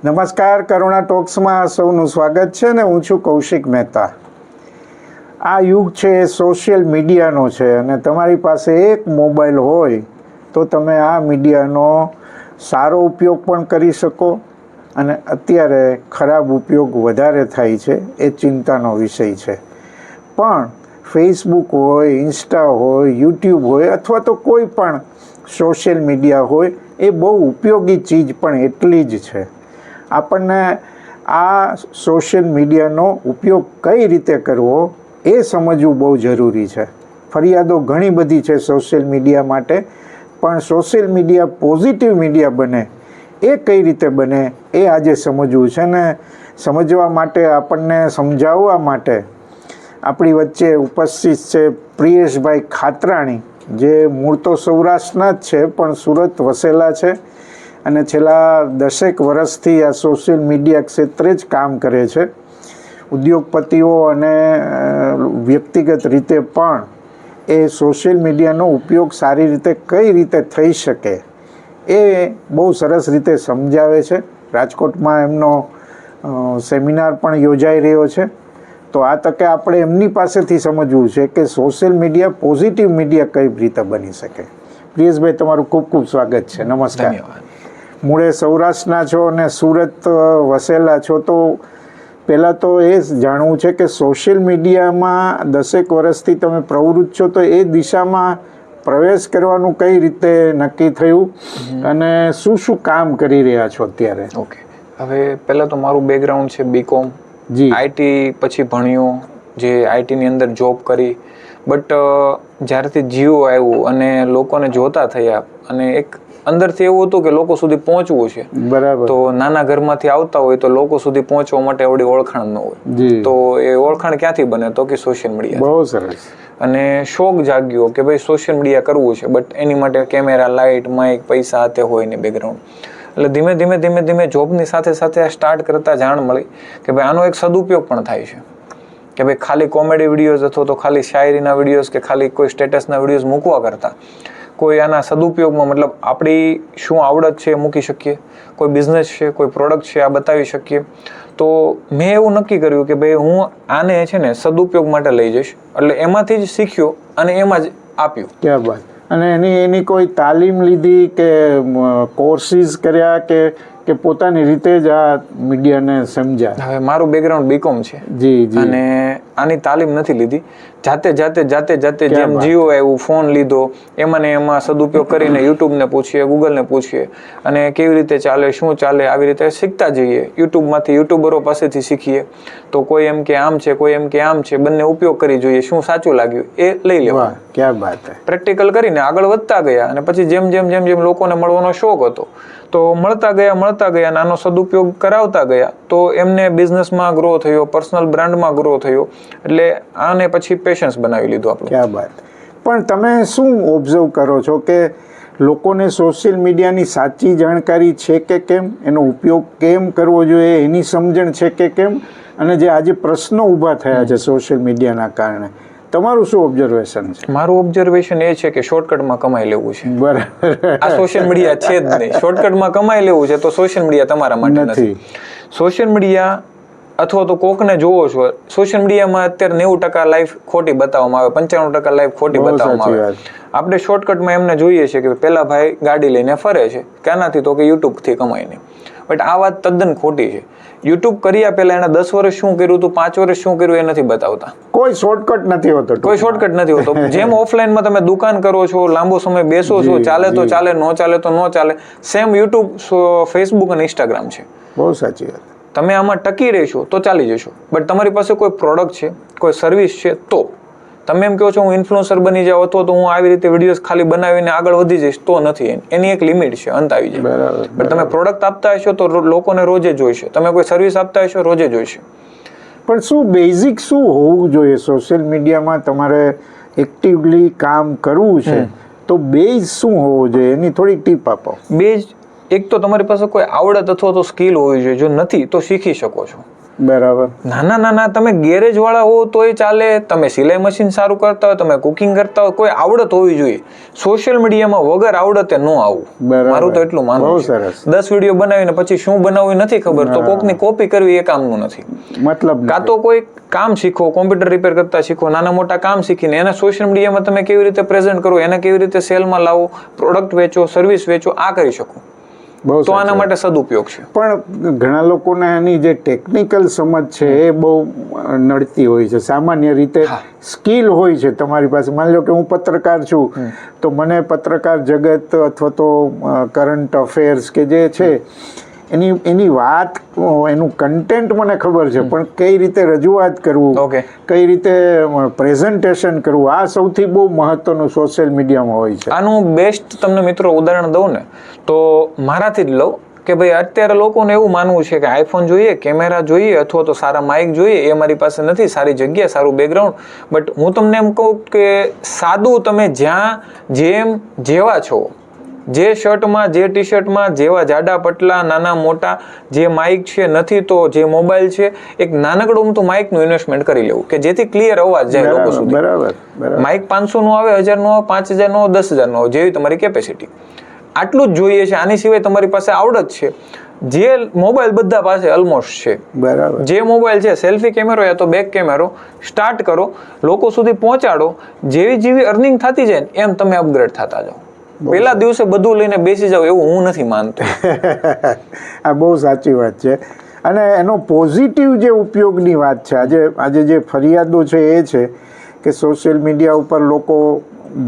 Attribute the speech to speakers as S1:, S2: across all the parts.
S1: નમસ્કાર, કરુણા ટોક્સમાં સૌનું સ્વાગત છે ને હું છું કૌશિક મહેતા. આ યુગ છે એ સોશિયલ મીડિયાનો છે અને તમારી પાસે એક મોબાઈલ હોય તો તમે આ મીડિયાનો સારો ઉપયોગ પણ કરી શકો અને અત્યારે ખરાબ ઉપયોગ વધારે થાય છે એ ચિંતાનો વિષય છે. પણ ફેસબુક હોય, ઇન્સ્ટા હોય, યુટ્યુબ હોય અથવા તો કોઈ પણ સોશિયલ મીડિયા હોય એ બહુ ઉપયોગી ચીજ પણ એટલી જ છે. આપણને આ સોશિયલ મીડિયાનો ઉપયોગ કઈ રીતે કરવો એ સમજવું બહુ જરૂરી છે. ફરિયાદો ઘણી બધી છે સોશિયલ મીડિયા માટે, પણ સોશિયલ મીડિયા પોઝિટિવ મીડિયા બને એ કઈ રીતે બને એ આજે સમજવું છે ને સમજવા માટે આપણને સમજાવવા માટે આપણી વચ્ચે ઉપસ્થિત છે પ્રિયેશભાઈ ખાતરાણી, જે મૂળ તો સૌરાષ્ટ્રના જ છે પણ સુરત વસેલા છે અને છેલ્લા 10 વર્ષથી આ સોશિયલ મીડિયા ક્ષેત્રે જ કામ કરે છે. ઉદ્યોગપતિઓ અને વ્યક્તિગત રીતે પણ એ સોશિયલ મીડિયાનો ઉપયોગ સારી રીતે કઈ રીતે થઈ શકે એ બહુ સરસ રીતે સમજાવે છે. રાજકોટમાં એમનો સેમિનાર પણ યોજાઈ રહ્યો છે. તો આ તકે આપણે એમની પાસેથી સમજવું છે કે સોશિયલ મીડિયા પોઝિટિવ મીડિયા કઈ રીતે બની શકે. પ્રિયેશભાઈ, તમારું ખૂબ ખૂબ સ્વાગત છે. નમસ્કાર. મૂળે સૌરાષ્ટ્રના છો અને સુરત વસેલા છો, તો પહેલાં તો એ જાણવું છે કે સોશિયલ મીડિયામાં 10 વર્ષથી તમે પ્રવૃત્ત છો, તો એ દિશામાં પ્રવેશ કરવાનું કઈ રીતે નક્કી થયું અને શું શું કામ કરી રહ્યા છો અત્યારે?
S2: ઓકે, હવે પહેલાં તો મારું બેકગ્રાઉન્ડ છે બીકોમ.
S1: જી.
S2: આઈટી પછી ભણ્યો, જે આઈટીની અંદર જોબ કરી. બટ જ્યારથી જીઓ આવ્યું અને લોકોને જોતા થયા અને એક અંદરથી એવું હતું કે લોકો સુધી પહોંચવું છે.
S1: બરાબર.
S2: તો નાના ઘરમાંથી આવતા હોય તો લોકો સુધી પહોંચવા માટે એવડી ઓળખાણ ન હોય, તો એ ઓળખાણ ક્યાંથી બને? તો કે સોશિયલ મીડિયા.
S1: બહુ સરસ.
S2: અને શોખ જાગ્યો કે ભાઈ સોશિયલ મીડિયા કરવું છે, બટ એની માટે કેમેરા, લાઇટ, માઇક, પૈસા હાથે હોય ને બેકગ્રાઉન્ડ. એટલે ધીમે ધીમે જોબની સાથે સાથે આ સ્ટાર્ટ કરતા જાણ મળી કે ભાઈ આનો એક સદુપયોગ પણ થાય છે. કે ભાઈ ખાલી કોમેડી વિડીયોઝ અથવા તો ખાલી શાયરીના વિડીયોઝ કે ખાલી કોઈ સ્ટેટસના વિડીયોઝ મૂકવા કરતા કોઈ આના સદુપયોગમાં, મતલબ આપણી શું આવડત છે એ મૂકી શકીએ, કોઈ બિઝનેસ છે, કોઈ પ્રોડક્ટ છે આ બતાવી શકીએ. તો મેં એવું નક્કી કર્યું કે ભાઈ હું આને છે ને સદુપયોગ માટે લઈ જઈશ. એટલે એમાંથી જ શીખ્યો અને એમાં જ આપ્યું.
S1: ક્યાં વાત. અને એની કોઈ તાલીમ લીધી કે કોર્સિસ કર્યા કે પોતાની રીતે જ આ મીડિયાને સમજ્યા?
S2: હવે મારું બેકગ્રાઉન્ડ બીકોમ છે.
S1: જી જી.
S2: અને આની તાલીમ નથી લીધી. જાતે જેમ જીઓ આવ્યું, ફોન લીધો, એમાં ને એમાં સદુપયોગ કરીને યુટ્યુબને પૂછીએ, ગૂગલને પૂછીએ અને કેવી રીતે ચાલે, શું ચાલે, આવી રીતે શીખતા જઈએ. યુટ્યુબમાંથી યુટ્યુબરો પાસેથી શીખીએ. તો કોઈ એમ કે આમ છે, કોઈ એમ કે આમ છે, બંને ઉપયોગ કરી જોઈએ, શું સાચું લાગ્યું એ લઈ લેવા.
S1: ક્યાં વાત.
S2: પ્રેક્ટિકલ કરીને આગળ વધતા ગયા અને પછી જેમ લોકોને મળવાનો શોખ હતો તો મળતા ગયા, આનો સદુપયોગ કરાવતા ગયા. તો એમને બિઝનેસમાં ગ્રો થયો, પર્સનલ બ્રાન્ડમાં ગ્રો થયો. એટલે આને પછી પેશન્સ બનાવી લીધું આપણું.
S1: ક્યાં વાત. પણ તમે શું ઓબ્ઝર્વ કરો છો કે લોકોને સોશિયલ મીડિયાની સાચી જાણકારી છે કે કેમ, એનો ઉપયોગ કેમ કરવો જોઈએ એની સમજણ છે કે કેમ, અને જે આજે પ્રશ્નો ઊભા થયા છે સોશિયલ મીડિયાના કારણે, તમારું શું ઓબ્ઝર્વેશન છે?
S2: મારું ઓબ્ઝર્વેશન એ છે કે શોર્ટકટમાં કમાઈ લેવું છે.
S1: બરાબર.
S2: આ સોશિયલ મીડિયા છે જ નહીં. શોર્ટકટમાં કમાઈ લેવું છે તો સોશિયલ મીડિયા તમારા માટે નથી. સોશિયલ મીડિયા અથવા તો કોકને જોવો છો, સોશિયલ મીડિયામાં અત્યારે 90% લાઈફ ખોટી બતાવવામાં આવે, 95% લાઈફ ખોટી બતાવવામાં આવે. આપણે શોર્ટકટમાં એમને જોઈએ છે કે પેલા ભાઈ ગાડી લઈને ફરે છે, ક્યાંનાથી? તો કે યુટ્યુબથી કમાઈને. બટ આ વાત તદ્દન ખોટી છે. યુટ્યુબ કર્યા પહેલા એના 10 વર્ષ શું કર્યું હતું, 5 વર્ષ શું કર્યું એ નથી બતાવતા.
S1: કોઈ શોર્ટકટ નથી હોતો.
S2: કોઈ શોર્ટકટ નથી હોતો. જેમ ઓફલાઈનમાં તમે દુકાન કરો છો, લાંબો સમય બેસો છો, ચાલે તો ચાલે, ન ચાલે તો ન ચાલે, સેમ યુટ્યુબ, ફેસબુક અને ઇન્સ્ટાગ્રામ છે.
S1: બહુ સાચી વાત.
S2: તમે આમાં ટકી રહેશો તો ચાલી જશો. બટ તમારી પાસે કોઈ પ્રોડક્ટ છે, કોઈ સર્વિસ છે, તો તમે એમ કહો છો હું ઇન્ફ્લુએન્સર બની જાઉં અથવા તો હું આવી રીતે વિડીયોઝ ખાલી બનાવીને આગળ વધી જઈશ, તો નથી. એની એક લિમિટ છે, અંત આવી જાય.
S1: બરાબર.
S2: બટ તમે પ્રોડક્ટ આપતા હશો તો લોકોને રોજે જોઈશે. તમે કોઈ સર્વિસ આપતા હશો, રોજે જોઈશે.
S1: પણ શું બેઝિક શું હોવું જોઈએ સોશિયલ મીડિયામાં? તમારે એક્ટિવલી કામ કરવું છે તો બેઝ શું હોવું જોઈએ એની થોડી ટીપ આપો.
S2: બેઝ એક તો તમારી પાસે કોઈ આવડત અથવા તો સ્કિલ હોવી જોઈએ. જો નથી તો શીખી શકો છો.
S1: બરાબર.
S2: નાના નાના તમે ગેરેજ વાળા હો તોય ચાલે, તમે સિલાઈ મશીન સારું કરતા હોય, તમે કુકિંગ કરતા હોય, કોઈ આવડત હોવી જોઈએ. સોશિયલ મીડિયામાં વગર આવડતે ન આવવું, મારું તો એટલું માનવું છે. 10 વિડીયો બનાવીને પછી શું બનાવવું નથી ખબર, તો કોકની કોપી કરવી એ કામનું નથી.
S1: મતલબ
S2: કાં તો કોઈ કામ શીખો, કોમ્પ્યુટર રિપેર કરતા શીખો, નાના મોટા કામ શીખીને એને સોશિયલ મીડિયામાં તમે કેવી રીતે પ્રેઝન્ટ કરો, એને કેવી રીતે સેલમાં લાવો, પ્રોડક્ટ વેચો, સર્વિસ વેચો, આ કરી શકો. તો આના માટે સદુપયોગ છે.
S1: પણ ઘણા લોકોને એની જે ટેકનિકલ સમજ છે એ બહુ નડતી હોય છે. સામાન્ય રીતે સ્કિલ હોય છે તમારી પાસે. માની લો કે હું પત્રકાર છું, તો મને પત્રકાર જગત અથવા તો કરંટ અફેર્સ કે જે છે એની વાત, એનું કન્ટેન્ટ મને ખબર છે, પણ કઈ રીતે રજૂઆત કરવું, કઈ રીતે પ્રેઝન્ટેશન કરવું, આ સૌથી બહુ મહત્વનું સોશિયલ મીડિયામાં હોય છે.
S2: આનું બેસ્ટ તમને મિત્રો ઉદાહરણ દઉં ને તો મારાથી જ લઉં કે ભાઈ અત્યારે લોકોને એવું માનવું છે કે આઈફોન જોઈએ, કેમેરા જોઈએ, અથવા તો સારા માઇક જોઈએ. એ મારી પાસે નથી, સારી જગ્યા, સારું બેકગ્રાઉન્ડ. બટ હું તમને એમ કહું કે સાદું તમે જ્યાં જેમ જેવા છો, જે શર્ટમાં, જે ટી શર્ટમાં, જેવા જાડા પટલા, નાના મોટા, જે માઇક છે નથી તો જે મોબાઈલ છે, એક નાનકડું તો માઇકનું ઇન્વેસ્ટમેન્ટ કરી લેવું કે જેથી ક્લિયર અવાજ જાય લોકો સુધી.
S1: બરાબર.
S2: માઇક 500 નું આવે, 1000 નું આવે, 5000 નું આવે, 10000 નું આવે, જેવી તમારી કેપેસિટી. આટલું જ જોઈએ છે. આની સિવાય તમારી પાસે આવડત છે. જે મોબાઈલ બધા પાસે ઓલમોસ્ટ છે,
S1: બરાબર.
S2: જે મોબાઈલ છે, સેલ્ફી કેમેરો યા તો બેક કેમેરો, સ્ટાર્ટ કરો, લોકો સુધી પહોંચાડો. જેવી અર્નિંગ થતી જાય એમ તમે અપગ્રેડ થતા જાઓ. પેલા દિવસે બધું લઈને બેસી જાવ એવું હું નથી માનતો.
S1: આ બહુ સાચી વાત છે. અને એનો પોઝિટિવ જે ઉપયોગની વાત છે, આજે જે ફરિયાદો છે એ છે કે સોશિયલ મીડિયા ઉપર લોકો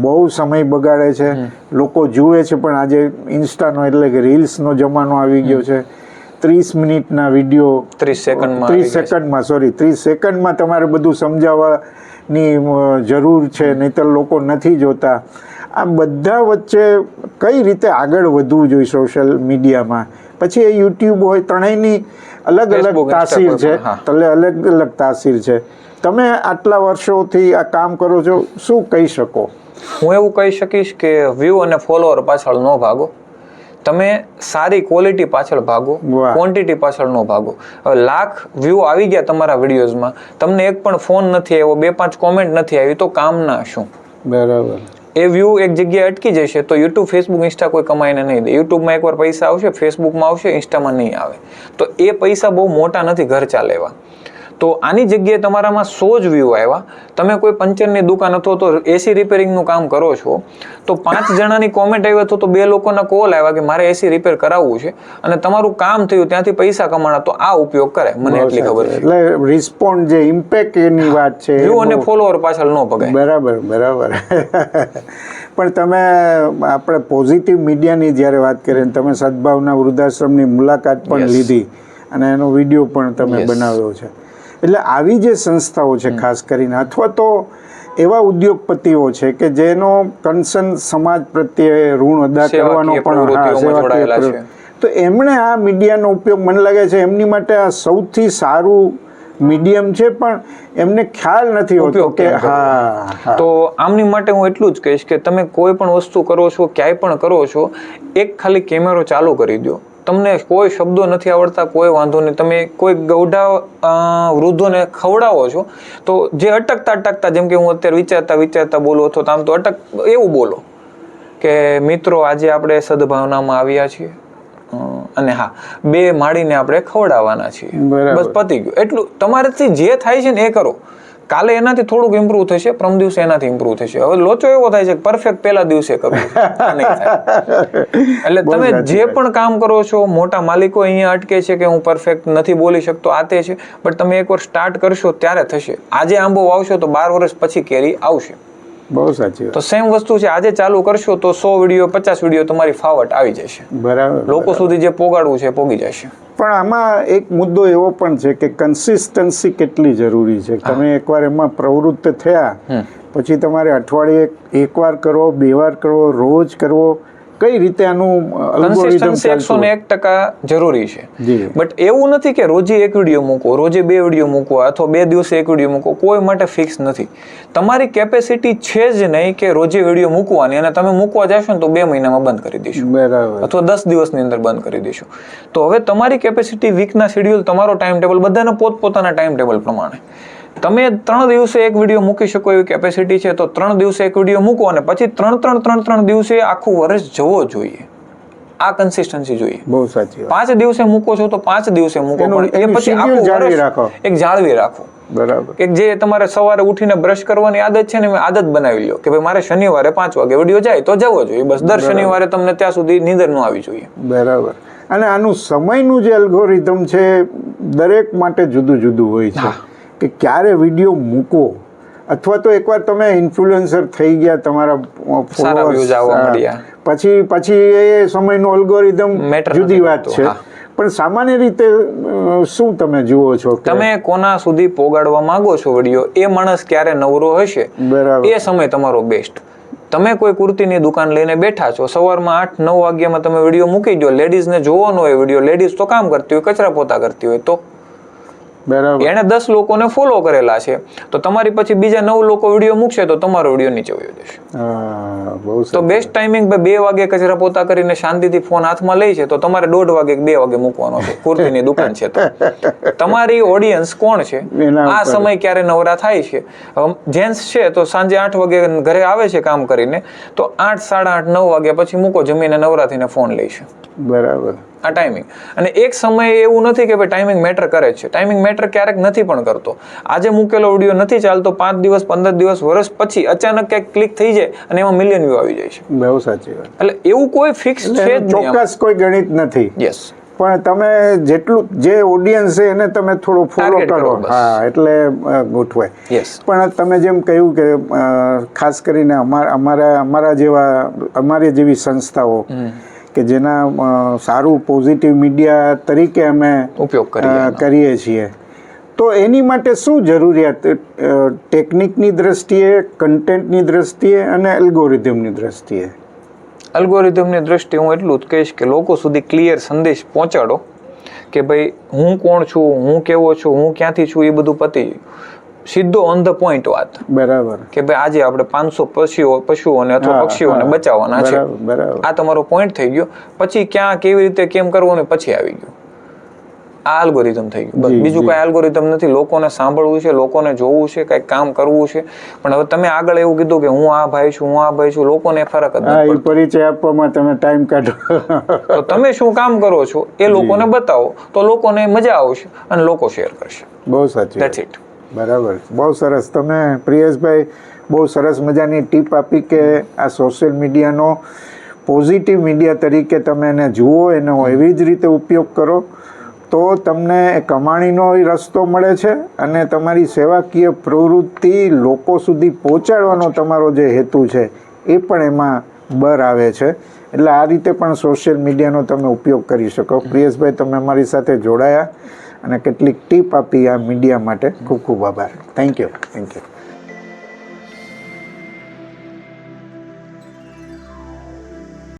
S1: બહુ સમય બગાડે છે, લોકો જુએ છે, પણ આજે ઇન્સ્ટાનો એટલે કે રીલ્સનો જમાનો આવી ગયો છે. 30 મિનિટના વિડીયો 30 સેકન્ડમાં તમારે બધું સમજાવવાની જરૂર છે, નહીંતર લોકો નથી જોતા. આ બધા વચ્ચે કઈ રીતે આગળ વધવું જોઈએ સોશિયલ મીડિયામાં? પછી એ યુટ્યુબ હોય, ત્રણેયની અલગ અલગ તાસીર છે, અલગ અલગ તાસીર છે. તમે આટલા વર્ષોથી આ કામ કરો છો, શું કહી શકો?
S2: હું એવું કહી શકીશ કે વ્યૂ અને ફોલોઅર પાછળ ન ભાગો. તમે સારી ક્વોલિટી પાછળ ભાગો, ક્વોન્ટિટી પાછળ ન ભાગો. હવે લાખ વ્યૂ આવી ગયા તમારા વિડીયોઝમાં, તમને એક પણ ફોન નથી આવ્યો, 2-5 કોમેન્ટ નથી આવી, તો કામના શું?
S1: બરાબર.
S2: એ વ્યૂ એક જગ્યાએ અટકી જશે તો યુટ્યુબ, ફેસબુક, ઇન્સ્ટા કોઈ કમાઈને નહીં દે. યુટ્યુબમાં એકવાર પૈસા આવશે, ફેસબુકમાં આવશે, ઇન્સ્ટામાં નહીં આવે. તો એ પૈસા બહુ મોટા નથી ઘર ચાલે એવા. તો આની જગ્યાએ તમારામાં 100 જ વ્યૂ આવ્યા, તમે કોઈ પંચરની દુકાન અથવા તો એસી રિપેરિંગનું કામ કરો છો, તો 5 જણાની કોમેન્ટ આવી અથવા તો 2 લોકોના કોલ આવ્યા કે મારે એસી રિપેર કરાવવું છે અને તમારું કામ થયું, ત્યાંથી પૈસા કમાણા, તો આ ઉપયોગ કરે. મને એટલી ખબર છે.
S1: એટલે રિસ્પોન્ડ, જે ઇમ્પેક્ટ એની વાત છે,
S2: વ્યૂ અને ફોલોઅર પાછળ ન ભગાય.
S1: બરાબર. પણ તમે આપણે પોઝિટિવ મીડિયાની જ્યારે વાત કરીએ, તમે સદભાવના વૃદ્ધાશ્રમની મુલાકાત પણ લીધી અને એનો વિડીયો પણ તમે બનાવ્યો છે. એટલે આવી જે સંસ્થાઓ છે ખાસ કરીને, અથવા તો એવા ઉદ્યોગપતિઓ છે કે જેનો કન્સર્ન સમાજ પ્રત્યે ઋણ અદા કરવાનો પણ, તો એમણે આ મીડિયાનો ઉપયોગ, મને લાગે છે એમની માટે આ સૌથી સારું મીડિયમ છે, પણ એમને ખ્યાલ નથી હોતો કે
S2: તો આમની માટે હું એટલું જ કહીશ કે તમે કોઈ પણ વસ્તુ કરો છો, ક્યાંય પણ કરો છો, એક ખાલી કેમેરો ચાલુ કરી દો. તમને કોઈ શબ્દો નથી આવડતા, કોઈ વાંધો નહીં. તમે કોઈ ગૌઢા વૃદ્ધોને ખવડાવો છો, તો જે અટકતા, જેમ કે હું અત્યારે વિચારતા બોલું, અથવા આમ તો એવું બોલો કે મિત્રો આજે આપણે સદભાવનામાં આવ્યા છીએ અને હા 2 માળીને આપણે ખવડાવવાના છીએ, બસ પતી ગયું. એટલું તમારાથી જે થાય છે ને એ કરો. કાલે એનાથી થોડુંક ઇમ્પ્રુવ થશે, પરમ દિવસે એનાથી ઇમ્પ્રુવ થશે. હવે લોચો એવો થાય છે કે પરફેક્ટ પહેલા દિવસે કરવું, નહીં થાય. એટલે તમે જે પણ કામ કરો છો, મોટા માલિકો અહીંયા અટકે છે કે હું પરફેક્ટ નથી બોલી શકતો, આ તે છે, બટ તમે એકવાર સ્ટાર્ટ કરશો ત્યારે થશે. આજે આંબો વાવશો તો 12 વર્ષ પછી કેરી આવશે.
S1: બહુ સાચી વાત.
S2: તો સેમ વસ્તુ છે, આજે ચાલુ કરશો તો 100 વિડીયો, 50 વિડીયો તમારી ફાવટ આવી જશે.
S1: બરાબર.
S2: લોકો સુધી જે પોગાડવું છે પોગી જશે.
S1: પણ આમાં એક મુદ્દો એવો પણ છે કે કન્સિસ્ટન્સી કેટલી જરૂરી છે. તમે એકવાર એમાં પ્રવૃત્ત થયા પછી તમારે અઠવાડિયે 1 વાર કરો, 2 વાર કરો, રોજ કરવો, કઈ રીતે આનું algorithm
S2: કન્સિસ્ટન્સી 101% જરૂરી છે.
S1: જી.
S2: બટ એવું નથી કે રોજે એક વિડીયો મૂકો, રોજે 2 વિડીયો મૂકો અથવા 2 દિવસે એક વિડીયો મૂકો, કોઈ માટે ફિક્સ નથી. તમારી કેપેસિટી છે જ નહીં કે રોજે વિડીયો મૂકવાની, અને તમે મૂકવા જશો ને તો 2 મહિનામાં બંધ કરી દઈશું
S1: બરાબર
S2: અથવા 10 દિવસની અંદર બંધ કરી દઈશું. તો હવે તમારી કેપેસિટી, વીકના શેડ્યુલ, તમારો ટાઈમ ટેબલ, બધાના પોતપોતાના ટાઈમ ટેબલ પ્રમાણે તમે 3 દિવસે એક વિડીયો મૂકી શકો એવી કેપેસિટી છે તો 3 દિવસે એક વિડીયો મૂકો, અને પછી 3 દિવસે આખું વર્ષ જવો જોઈએ. આ કન્સિસ્ટન્સી જોઈએ.
S1: બહુ સાચી વાત.
S2: 5 દિવસે મૂકો છો તો 5 દિવસે મૂકો, પણ એ પછી આખું વર્ષ એક જાળવી રાખો.
S1: બરાબર.
S2: કે જે તમારે સવારે ઉઠીને બ્રશ કરવાની આદત છે ને, એ આદત બનાવી લો કે ભાઈ મારે શનિવારે 5 વાગે વિડીયો જાય તો જવો જોઈએ. બસ દર શનિવારે તમને ત્યાં સુધી નીંદર ન આવી જોઈએ.
S1: બરાબર. અને આનું સમયનું જે અલ્ગોરિધમ છે દરેક માટે જુદું જુદું હોય છે કે ક્યારે વિડીયો મૂકો, અથવા તો એકવાર તમે ઇન્ફ્લુએન્સર થઈ ગયા, તમારા
S2: સારા views આવવા મળ્યા,
S1: પછી એ સમયનું અલ્ગોરિધમ જુદી વાત છે. પણ સામાન્ય રીતે શું તમે જુઓ છો કે
S2: તમે કોના સુધી પોગાડવા માંગો છો વિડીયો, એ માણસ ક્યારે નવરો હશે,
S1: બરાબર,
S2: એ સમય તમારો બેસ્ટ. તમે કોઈ કુર્તીની દુકાન લઈને બેઠા છો, સવારમાં 8-9 વાગ્યામાં તમે વિડીયો મૂકી દો, લેડીઝને જોવાનો હોય વિડીયો, લેડીઝ તો કામ કરતી હોય, કચરા પોતા કરતી હોય, તો
S1: બરાબર,
S2: એને 10 લોકોને ફોલો કરેલા છે, તો તમારી પછી બીજા 9 લોકો વિડીયો મૂકશે તો તમારો વિડીયો નીચે વયો જશે. તો બેસ્ટ ટાઈમિંગ 2 વાગે કચરા પોતા કરીને શાંતિથી ફોન હાથમાં લઈ છે તો તમારે 1:30 વાગે 2 વાગે મૂકવાનો છે. કુર્તીની દુકાન છે તો તમારી ઓડિયન્સ કોણ છે, આ સમય ક્યારે નવરા થાય છે. જેન્ટ્સ છે તો સાંજે 8 વાગે ઘરે આવે છે કામ કરીને, તો 8, 8:30, 9 વાગ્યા પછી મૂકો, જમીને નવરા થઈને ફોન લઈશે.
S1: બરાબર.
S2: આ ટાઈમિંગ. અને એક સમય એવું નથી કે ભાઈ ટાઈમિંગ મેટર કરે છે. ટાઈમિંગ મેટર ક્યારેક નથી પણ કરતો. આજે મૂકેલો વિડીયો નથી ચાલતો, 5 દિવસ, 15 દિવસ, વર્ષ પછી અચાનક ક્યાંક ક્લિક થઈ જાય અને એમાં મિલિયન વ્યૂ આવી જાય છે.
S1: બહુ સાચી વાત.
S2: એટલે એવું કોઈ ફિક્સ છે જ નહીં,
S1: ચોક્કસ કોઈ ગણિત નથી.
S2: યસ.
S1: પણ તમે જેટલું જે ઓડિયન્સ છે એને તમે થોડો ફોલો કરો, હા, એટલે ગોઠવાય.
S2: યસ.
S1: પણ તમે જેમ કહ્યું કે ખાસ કરીને અમારી જેવી સંસ્થાઓ કે જેના સારું પોઝિટિવ મીડિયા તરીકે અમે
S2: ઉપયોગ
S1: કરીએ છીએ, તો એની માટે શું જરૂરિયાત, ટેકનિકની દ્રષ્ટિએ, કન્ટેન્ટની દ્રષ્ટિએ અને એલ્ગોરિધમની દ્રષ્ટિએ?
S2: એલ્ગોરિધમની દ્રષ્ટિએ હું એટલું જ કહીશ કે લોકો સુધી ક્લિયર સંદેશ પહોંચાડો કે ભાઈ હું કોણ છું, હું કેવો છું, હું ક્યાંથી છું, એ બધું પતી સીધો ઓન ધ પોઈન્ટ વાત.
S1: બરાબર. કે
S2: ભાઈ આજે આપણે 500 પશુઓને અથવા પક્ષીઓને બચાવવાના છે, આ તમારો પોઈન્ટ થઈ ગયો. પછી ક્યાં કેવી રીતે કેમ કરવું પછી આવી ગયું, આ એલ્ગોરિધમ થઈ ગયું. બસ બીજું કઈ એલ્ગોરિધમ નથી. લોકોને સાંભળવું છે, લોકોને જોવું છે, કઈક કામ કરવું છે. પણ હવે તમે આગળ એવું કીધું કે હું આ ભાઈ છું, હું આ ભાઈ છું, લોકોને ફરક જ નથી પડતો.
S1: પરિચય આપવામાં તમે ટાઈમ કાઢો,
S2: તો તમે શું કામ કરો છો એ લોકોને બતાવો તો લોકોને મજા આવશે અને લોકો શેર કરશે.
S1: બહુ સાચું.
S2: That's it.
S1: બરાબર. બહુ સરસ. તમે પ્રિયેશભાઈ બહુ સરસ મજાની ટીપ આપી કે આ સોશિયલ મીડિયાનો પોઝિટિવ મીડિયા તરીકે તમે એને જુઓ, એનો એવી જ રીતે ઉપયોગ કરો તો તમને કમાણીનો રસ્તો મળે છે અને તમારી સેવાકીય પ્રવૃત્તિ લોકો સુધી પહોંચાડવાનો તમારો જે હેતુ છે એ પણ એમાં બર આવે છે. એટલે આ રીતે પણ સોશિયલ મીડિયાનો તમે ઉપયોગ કરી શકો. પ્રિયેશભાઈ, તમે અમારી સાથે જોડાયા અને કેટલીક ટીપ આપી આ મીડિયા માટે. ખૂબ ખૂબ આભાર. Thank you.